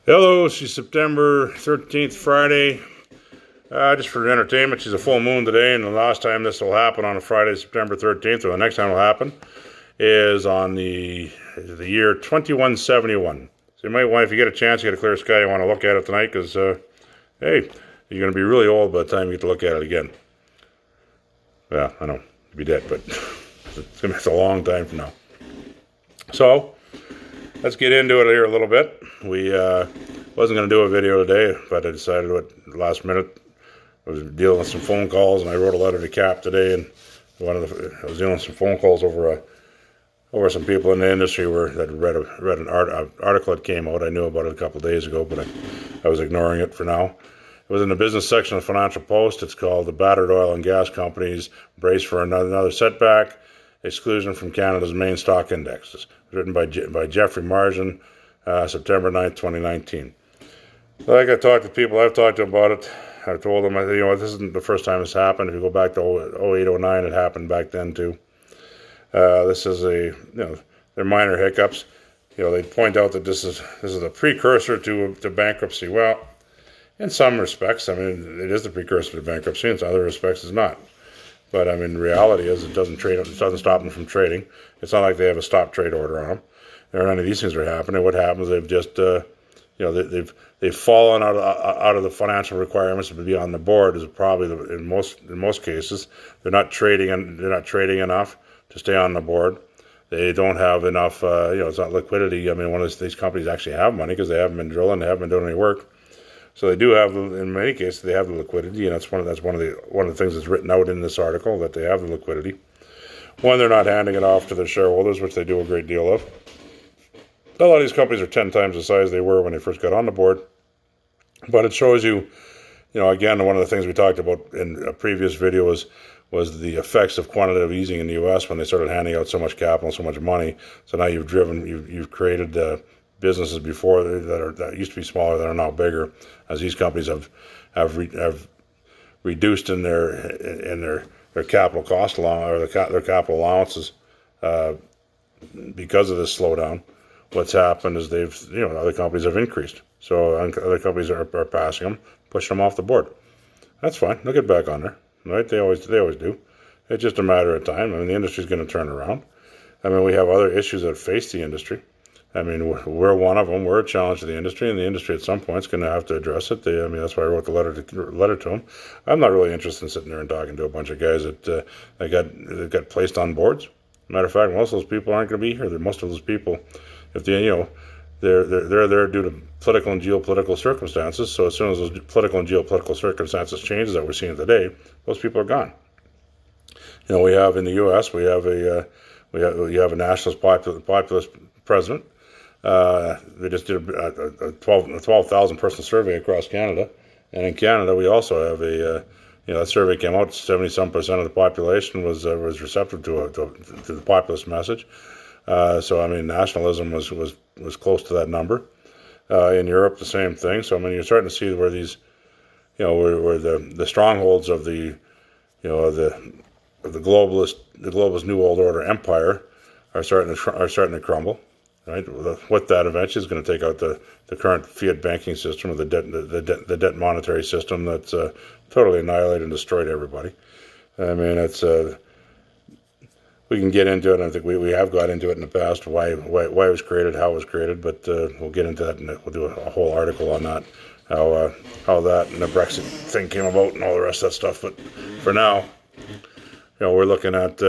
Hello, she's September 13th, Friday. Just for entertainment, she's a full moon today, and the last time this will happen on a Friday, September 13th, or the next time it'll happen, is on the year 2171. So you might want, if you get a chance, you get a clear sky, you want to look at it tonight, because, hey, you're going to be really old by the time you get to look at it again. Yeah, I know, you'll be dead, but it's a long time from now. So, let's get into it here a little bit. We wasn't going to do a video today, but I decided at the last minute. I was dealing with some phone calls, and I wrote a letter to Cap today, and I was dealing with some phone calls over some people in the industry that read an article that came out. I knew about it a couple of days ago, but I was ignoring it for now. It was in the business section of the Financial Post. It's called "The Battered Oil and Gas Companies Brace for Another Setback: Exclusion from Canada's Main Stock Indexes." Written by Jeffrey Margin, September 9th, 2019. Like I talked to people, I've talked to them about it. I told them, this isn't the first time this happened. If you go back to 08, 09, it happened back then too. This is they're minor hiccups. They point out that this is a precursor to bankruptcy. Well, in some respects, it is the precursor to bankruptcy. In other respects, it's not. But reality is it doesn't stop them from trading. It's not like they have a stop trade order on them. There aren't any of these things are happening. What happens? They've just they've fallen out of the financial requirements to be on the board. Is probably in most cases they're not trading enough to stay on the board. They don't have enough. It's not liquidity. One of these companies actually have money because they haven't been drilling, they haven't been doing any work. So they do have, in many cases, they have the liquidity, and that's one of the things that's written out in this article, that they have the liquidity. One, they're not handing it off to their shareholders, which they do a great deal of. A lot of these companies are 10 times the size they were when they first got on the board. But it shows you, again, one of the things we talked about in a previous video was the effects of quantitative easing in the U.S. when they started handing out so much capital and so much money. So now you've created businesses before that used to be smaller that are now bigger, as these companies have reduced in their capital cost their capital allowances because of this slowdown. What's happened is other companies have increased, so other companies are passing them, pushing them off the board. That's fine. They'll get back on there, right? They always do. It's just a matter of time. The industry's going to turn around. We have other issues that face the industry. We're one of them. We're a challenge to the industry, and the industry at some point is going to have to address it. That's why I wrote the letter to them. I'm not really interested in sitting there and talking to a bunch of guys that got placed on boards. Matter of fact, most of those people aren't going to be here. Most of those people, if they're there due to political and geopolitical circumstances. So as soon as those political and geopolitical circumstances change that we're seeing today, those people are gone. We have in the U.S. we have a nationalist populist president. They just did a 12,000 person survey across Canada, and in Canada we also have that survey came out. 70% of the population was receptive to the populist message. So nationalism was close to that number. In Europe, the same thing. So you're starting to see where these, where the strongholds of the globalist New World Order empire are starting to crumble. Right, what that eventually is going to take out the current fiat banking system, or the debt monetary system that's totally annihilated and destroyed everybody. It's we can get into it. I think we have got into it in the past, why it was created, how it was created, but we'll get into that, and we'll do a whole article on that, how that and the Brexit thing came about and all the rest of that stuff. But for now, we're looking at.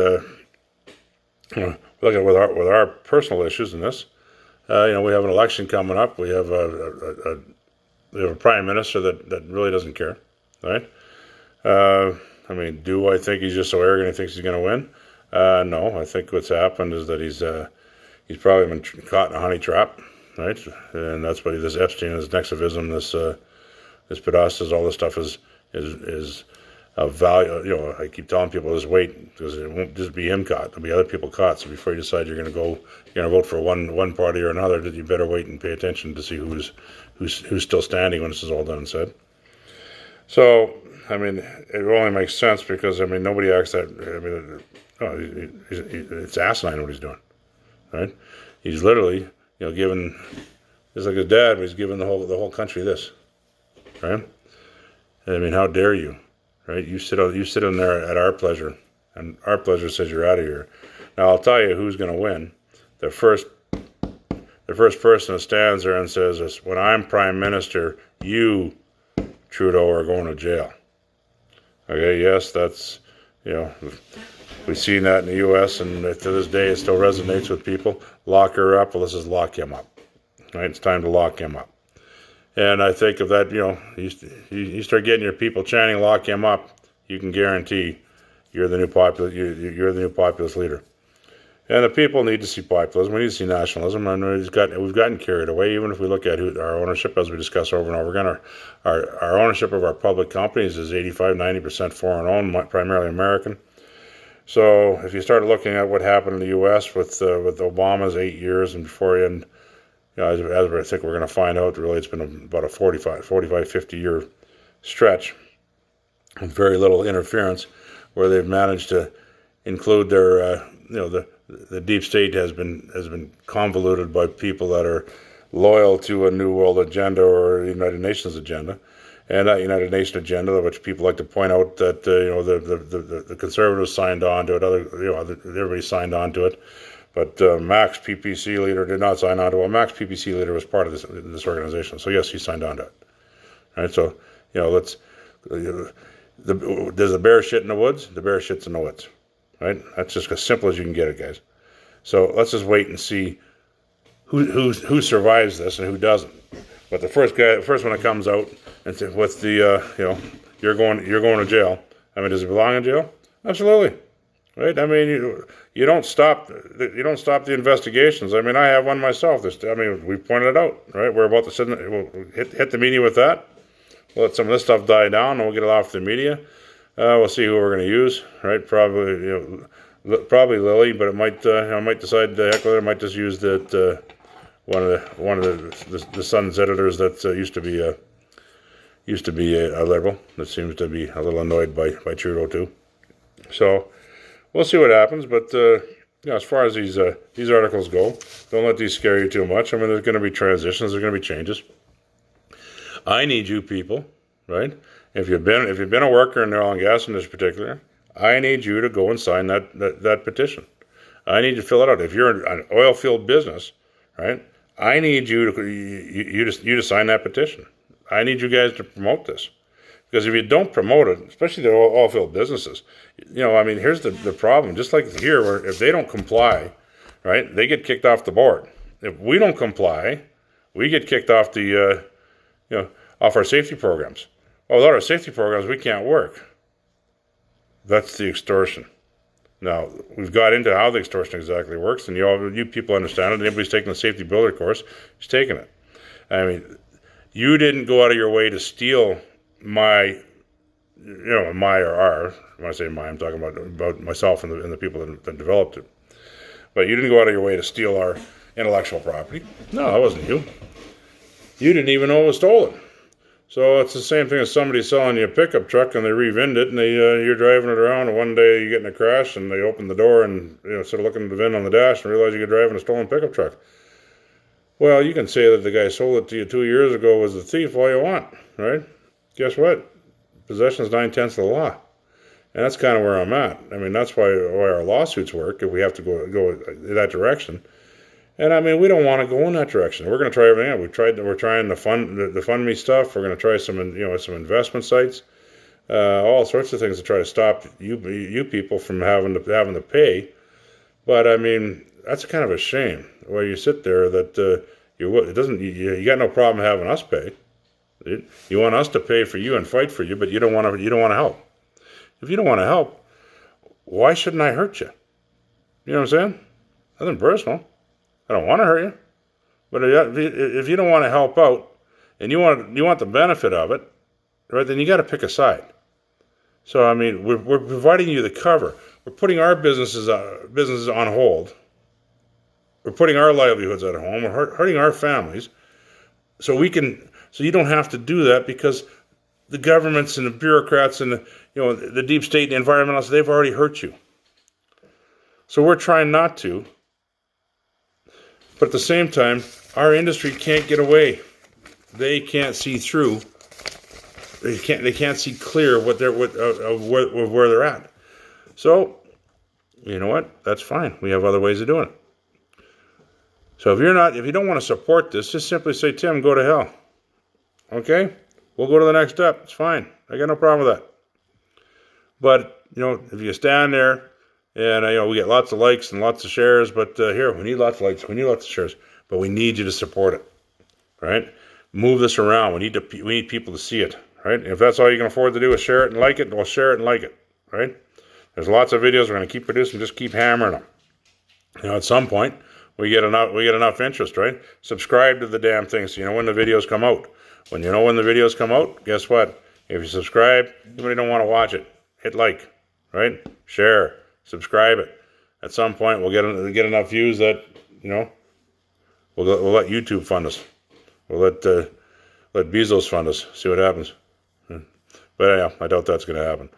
With our personal issues in this, we have an election coming up. We have a prime minister that really doesn't care, right? Do I think he's just so arrogant he thinks he's going to win? No, I think what's happened is that he's probably been caught in a honey trap, right? And that's what this Epstein, this Nexavism, this Pedostas, all this stuff is of value. I keep telling people just wait, because it won't just be him caught. There'll be other people caught. So before you decide you're going to vote for one party or another, you better wait and pay attention to see who's still standing when this is all done and said. So it only makes sense because nobody acts that. It's asinine what he's doing, right? He's literally giving It's like his dad was giving the whole country this, right? I mean, how dare you, right? You sit in there at our pleasure, and our pleasure says you're out of here. Now I'll tell you who's going to win. The first person that stands there and says this: when I'm prime minister, you, Trudeau, are going to jail. Okay, yes, that's, we've seen that in the U.S. and to this day it still resonates with people. Lock her up. Well, let's just lock him up. Right? It's time to lock him up. And I think of that, you start getting your people chanting "lock him up," you can guarantee you're the new populist leader. And the people need to see populism. We need to see nationalism. And we've gotten carried away. Even if we look at our ownership, as we discuss over and over again, our ownership of our public companies is 85-90% foreign owned, primarily American. So if you start looking at what happened in the U.S. with Obama's 8 years and before, and as I think we're going to find out, really it's been about a 45, 50 year stretch with very little interference, where they've managed to include their, the deep state has been convoluted by people that are loyal to a New World agenda or a United Nations agenda. And that United Nations agenda, which people like to point out that the conservatives signed on to it, everybody signed on to it, but Mac's PPC leader did not sign on to it. Mac's PPC leader was part of this organization, so yes, he signed on to it. Right, so there's a bear shit in the woods. The bear shits in the woods. Right, that's just as simple as you can get it, guys. So let's just wait and see who survives this and who doesn't. But the first one that comes out and with the you're going to jail. I mean, does he belong in jail? Absolutely, right? I mean, you don't stop the investigations. I mean, I have one myself. We pointed it out, right? We're about to we'll hit the media with that. We'll let some of this stuff die down, and we'll get it off the media. We'll see who we're going to use, right? Probably Lily, but it might decide to heckle it. It might just use that. One of the Sun's editors that used to be a liberal that seems to be a little annoyed by Trudeau too. So we'll see what happens. But as far as these articles go, don't let these scare you too much. I mean, there's going to be transitions. There's going to be changes. I need you people, right? If you've been a worker in the oil and gas industry, particular, I need you to go and sign that petition. I need you to fill it out. If you're an oil field business, right? I need you to sign that petition. I need you guys to promote this, because if you don't promote it, especially the oil field businesses, here's the problem. Just like here, where if they don't comply, right, they get kicked off the board. If we don't comply, we get kicked off off our safety programs. Well, without our safety programs, we can't work. That's the extortion. Now, we've got into how the extortion exactly works, and you people understand it. Anybody's taking the safety builder course is taking it. I mean, you didn't go out of your way to steal my or our. When I say my, I'm talking about myself and the people that developed it. But you didn't go out of your way to steal our intellectual property. No, that wasn't you. You didn't even know it was stolen. So it's the same thing as somebody selling you a pickup truck and they re-VINed it, and you're driving it around, and one day you get in a crash and they open the door and sort of looking at the VIN on the dash and realize you're driving a stolen pickup truck. Well, you can say that the guy sold it to you 2 years ago was a thief all you want, right? Guess what? Possession is 9/10 of the law. And that's kind of where I'm at. I mean, that's why our lawsuits work, if we have to go in that direction. And I mean, we don't want to go in that direction. We're going to try everything out. We're trying the fund me stuff. We're going to try some investment sites, all sorts of things to try to stop you people from having to pay. But I mean, that's kind of a shame. Where you sit there that you got no problem having us pay. You want us to pay for you and fight for you, but you don't want to help. If you don't want to help, why shouldn't I hurt you? You know what I'm saying? Nothing personal. I don't want to hurt you, but if you don't want to help out and you want the benefit of it, right? Then you got to pick a side. So I mean, we're providing you the cover. We're putting our businesses on hold. We're putting our livelihoods at home. We're hurting our families, so you don't have to do that, because the governments and the bureaucrats and the deep state and the environmentalists, they've already hurt you. So we're trying not to. But at the same time, our industry can't get away. They can't see through. They can't see clear of where they're at. So, you know what? That's fine. We have other ways of doing it. So if you don't want to support this, just simply say, Tim, go to hell. Okay? We'll go to the next step. It's fine. I got no problem with that. But, if you stand there and, we get lots of likes and lots of shares, but here, we need lots of likes, we need lots of shares, but we need you to support it, right? Move this around. We need people to see it, right? If that's all you can afford to do is share it and like it, we'll share it and like it, right? There's lots of videos we're going to keep producing, just keep hammering them. At some point, we get enough interest, right? Subscribe to the damn thing so you know when the videos come out. When you know when the videos come out, guess what? If you subscribe, you really don't want to watch it. Hit like, right? Share, subscribe it. At some point, we'll get enough views that we'll let YouTube fund us. We'll let Bezos fund us. See what happens. But anyhow, I doubt that's going to happen.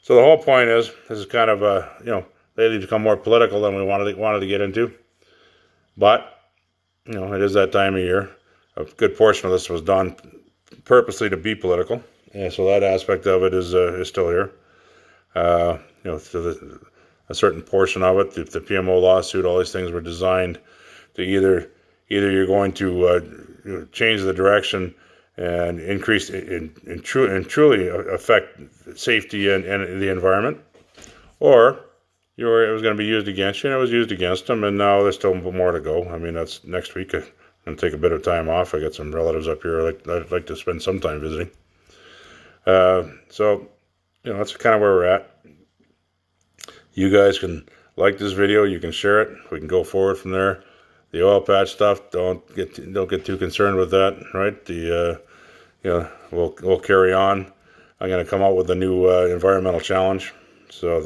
So the whole point is, this is kind of lately become more political than we wanted to get into. But it is that time of year. A good portion of this was done purposely to be political, and so that aspect of it is still here. A certain portion of it, the PMO lawsuit, all these things were designed to either you're going to change the direction and increase and truly affect safety and the environment, or it was going to be used against you, and it was used against them, and now there's still more to go. I mean, that's next week. I'm going to take a bit of time off. I got some relatives up here I'd like to spend some time visiting. So, that's kind of where we're at. You guys can like this video. You can share it. We can go forward from there. The oil patch stuff, don't get too concerned with that, right? We'll carry on. I'm going to come out with a new environmental challenge. So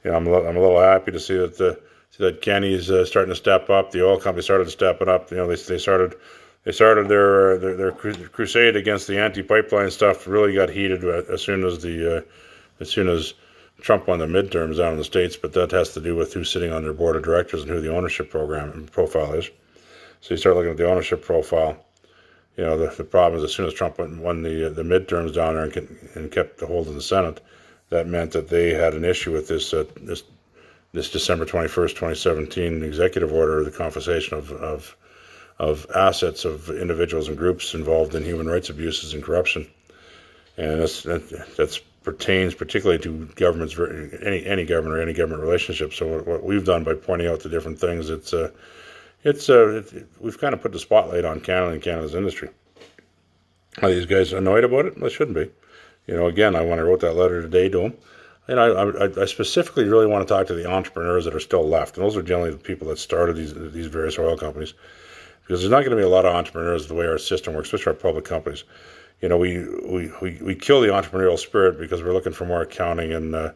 I'm a little happy to see that Kenny's starting to step up. The oil company started to step it up. They started their crusade against the anti-pipeline stuff. Really got heated as soon as Trump won the midterms down in the States. But that has to do with who's sitting on their board of directors and who the ownership profile is. So you start looking at the ownership profile. The problem is as soon as Trump won the midterms down there and kept the hold of the Senate, that meant that they had an issue with this December 21st, 2017 executive order, the confiscation of assets of individuals and groups involved in human rights abuses and corruption. And that pertains particularly to governments, any government or any government relationship. So what we've done by pointing out the different things, we've kind of put the spotlight on Canada and Canada's industry. Are these guys annoyed about it? Well, they shouldn't be. Again, when I wrote that letter today to them, I specifically really want to talk to the entrepreneurs that are still left, and those are generally the people that started these various oil companies, because there's not going to be a lot of entrepreneurs the way our system works, especially our public companies. We kill the entrepreneurial spirit because we're looking for more accounting and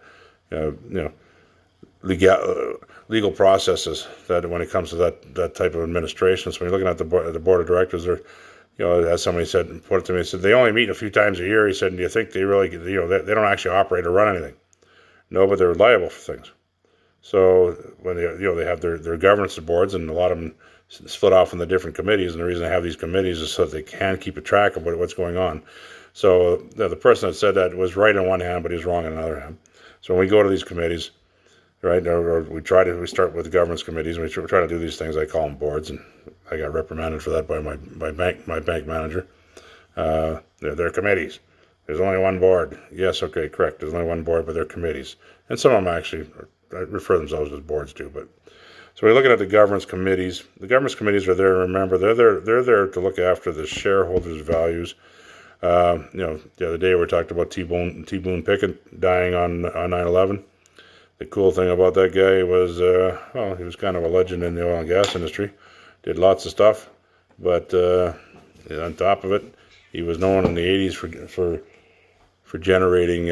legal processes that when it comes to that type of administration. So when you're looking at the board of directors, they're as somebody put it to me, said they only meet a few times a year. He said, do you think they really, they don't actually operate or run anything? No, but they're liable for things. So when they have their governance boards, and a lot of them split off in the different committees. And the reason they have these committees is so that they can keep a track of what's going on. So the person that said that was right on one hand, but he was wrong on another hand. So when we go to these committees, right, or we start with the governance committees, and we try to do these things. I call them boards, and I got reprimanded for that by my bank manager. They're committees. There's only one board. Yes, okay, correct. There's only one board, but they're committees. And some of them actually refer themselves as boards too. But so we're looking at the governance committees. The governance committees are there. Remember, they're there to look after the shareholders' values. The other day we talked about T. Boone Pickett dying on 9/11. The cool thing about that guy was, he was kind of a legend in the oil and gas industry. Did lots of stuff, but on top of it, he was known in the 80s for generating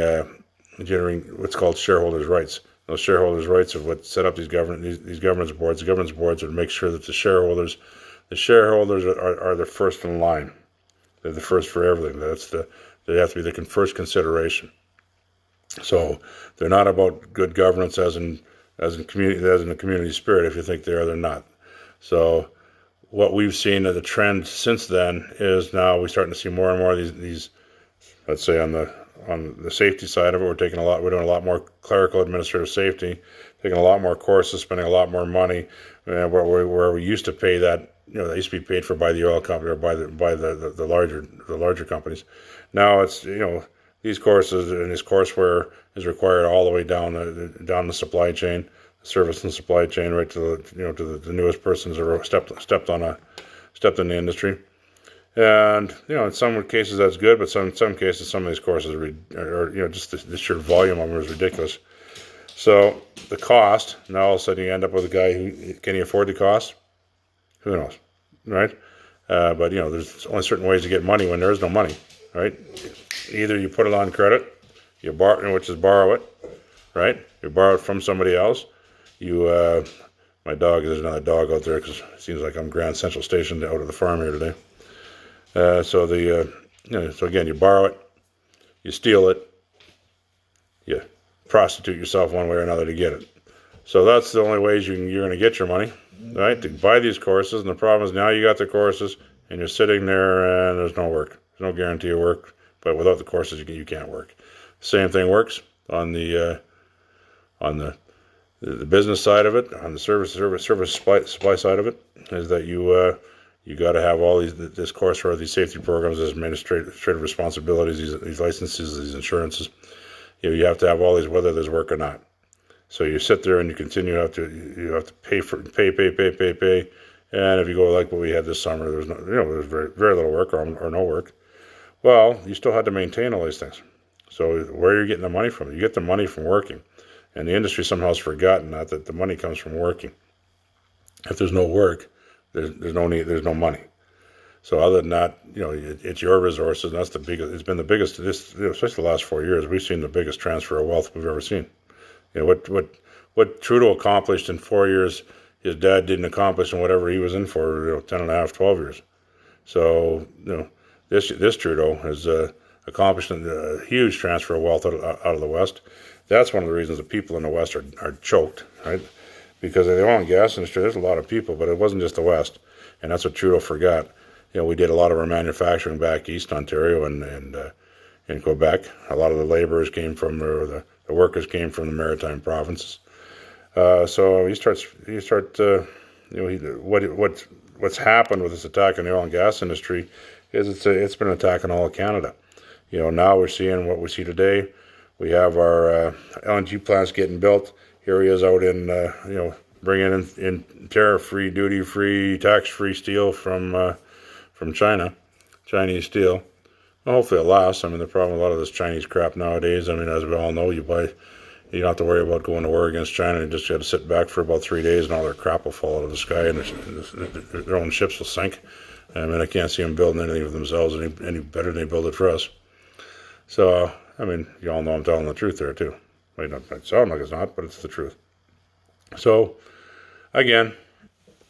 what's called shareholders' rights. Those shareholders' rights are what set up these governance boards. The governance boards would make sure that the shareholders are the first in line. They're the first for everything. They have to be the first consideration. So they're not about good governance as in the community spirit. If you think they are, they're not. So what we've seen of the trend since then is now we're starting to see more and more of these let's say on the safety side of it, we're doing a lot more clerical administrative safety, taking a lot more courses, spending a lot more money, where we used to pay that, they used to be paid for by the oil company or by the larger companies. Now it's, these courses and this courseware is required all the way down the supply chain, service and supply chain, right to the newest persons that are stepped in the industry. And in some cases that's good, but some cases some of these courses are just the sheer volume of them is ridiculous. So the cost, now all of a sudden you end up with a guy who can he afford the cost? Who knows, right? But there's only certain ways to get money when there is no money, right? Either you put it on credit, you borrow, which is borrow it, right? You borrow it from somebody else. My dog, there's another dog out there because it seems like I'm Grand Central Station out of the farm here today. So again, you borrow it, you steal it, you prostitute yourself one way or another to get it. So that's the only ways you're going to get your money, right? To buy these courses, and the problem is now you got the courses and you're sitting there and there's no work. There's no guarantee of work, but without the courses you can't work. Same thing works on the business side of it, on the service supply side of it, is that you got to have all this courseware, these safety programs, these administrative responsibilities, these licenses, these insurances. You have to have all these, whether there's work or not. So you sit there and you continue you have to pay, and if you go like what we had this summer, there's very, very little work or no work. Well, you still had to maintain all these things. So where are you getting the money from? You get the money from working, and the industry somehow has forgotten that the money comes from working. If there's no work, there's no need, there's no money. So other than that, it's your resources, and that's the biggest. It's been the biggest. Especially the last 4 years, we've seen the biggest transfer of wealth we've ever seen. What Trudeau accomplished in 4 years, his dad didn't accomplish in whatever he was in for 10 and a half, 12 years. So this Trudeau has accomplished a huge transfer of wealth out of the West. That's one of the reasons the people in the West are choked, right? Because in the oil and gas industry, there's a lot of people, but it wasn't just the West, and that's what Trudeau forgot. We did a lot of our manufacturing back east, Ontario and in Quebec. A lot of the laborers came from, or the workers came from the maritime provinces. So what's happened with this attack on the oil and gas industry is it's been an attack on all of Canada. Now we're seeing what we see today. We have our LNG plants getting built. Here he is out in, bringing in tariff-free, duty-free, tax-free steel from China, Chinese steel. Well, hopefully it lasts. I mean, the problem with a lot of this Chinese crap nowadays, I mean, as we all know, you don't have to worry about going to war against China. You just got to sit back for about 3 days and all their crap will fall out of the sky and their own ships will sink. I mean, I can't see them building anything for themselves any better than they build it for us. So, I mean, you all know I'm telling the truth there, too. It might sound like it's not, but it's the truth. So, again,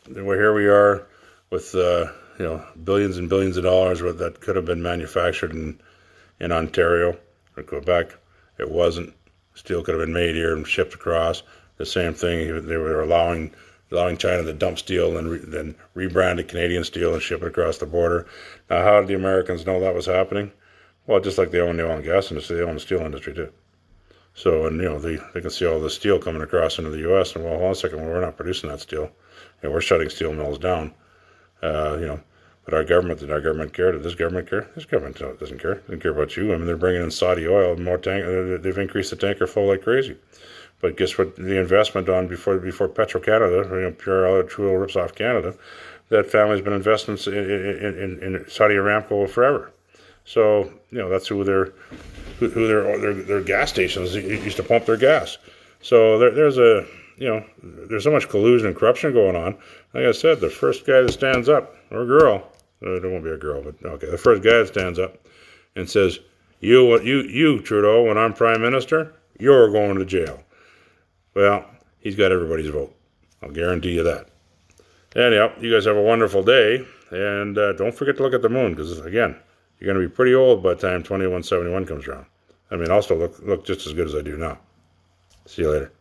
here we are with billions and billions of dollars that could have been manufactured in Ontario or Quebec. It wasn't. Steel could have been made here and shipped across. The same thing. They were allowing China to dump steel and then rebrand it Canadian steel and ship it across the border. Now, how did the Americans know that was happening? Well, just like they own the oil and gas industry, they own the steel industry too. So, and they can see all the steel coming across into the U.S. and, well, hold on a second, we're not producing that steel. We're shutting steel mills down. But our government, did our government care? Did this government care? This government doesn't care. They don't care about you. I mean, they're bringing in Saudi oil, they've increased the tanker flow like crazy. But guess what? The investment on before Petro-Canada, Pure Oil, True Oil rips off Canada. That family's been investing in Saudi Aramco forever. So that's who their gas stations used to pump their gas. So there's so much collusion and corruption going on. Like I said, the first guy that stands up, or girl, there won't be a girl, but okay, the first guy that stands up and says, you Trudeau, when I'm Prime Minister, you're going to jail. Well, he's got everybody's vote. I'll guarantee you that. Anyhow, you guys have a wonderful day, and don't forget to look at the moon, because again, you're going to be pretty old by the time 2171 comes around. I mean, I'll still look just as good as I do now. See you later.